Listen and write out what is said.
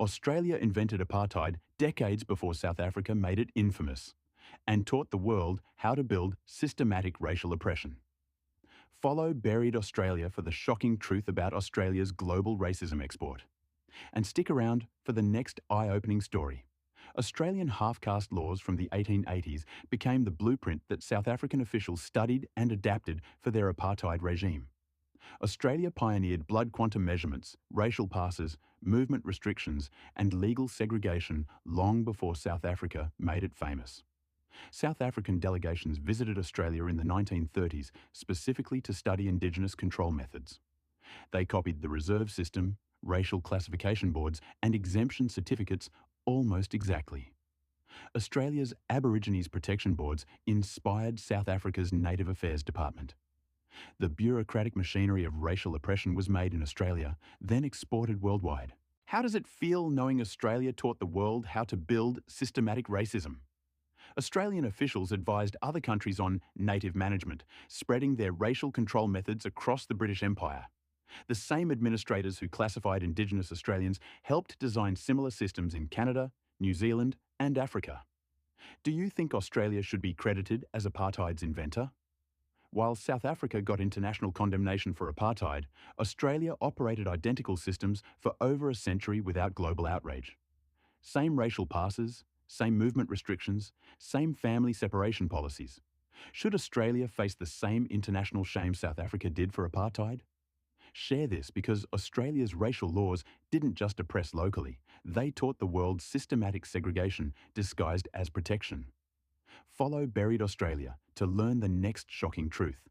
Australia invented apartheid decades before South Africa made it infamous and taught the world how to build systematic racial oppression. Follow Buried Australia for the shocking truth about Australia's global racism export. And stick around for the next eye-opening story. Australian half-caste laws from the 1880s became the blueprint that South African officials studied and adapted for their apartheid regime. Australia pioneered blood quantum measurements, racial passes, movement restrictions, and legal segregation long before South Africa made it famous. South African delegations visited Australia in the 1930s specifically to study Indigenous control methods. They copied the reserve system, racial classification boards, and exemption certificates almost exactly. Australia's Aborigines Protection Boards inspired South Africa's Native Affairs Department. The bureaucratic machinery of racial oppression was made in Australia, then exported worldwide. How does it feel knowing Australia taught the world how to build systematic racism? Australian officials advised other countries on native management, spreading their racial control methods across the British Empire. The same administrators who classified Indigenous Australians helped design similar systems in Canada, New Zealand, and Africa. Do you think Australia should be credited as apartheid's inventor? While South Africa got international condemnation for apartheid, Australia operated identical systems for over a century without global outrage. Same racial passes, same movement restrictions, same family separation policies. Should Australia face the same international shame South Africa did for apartheid? Share this because Australia's racial laws didn't just oppress locally, they taught the world systematic segregation disguised as protection. Follow Buried Australia to learn the next shocking truth.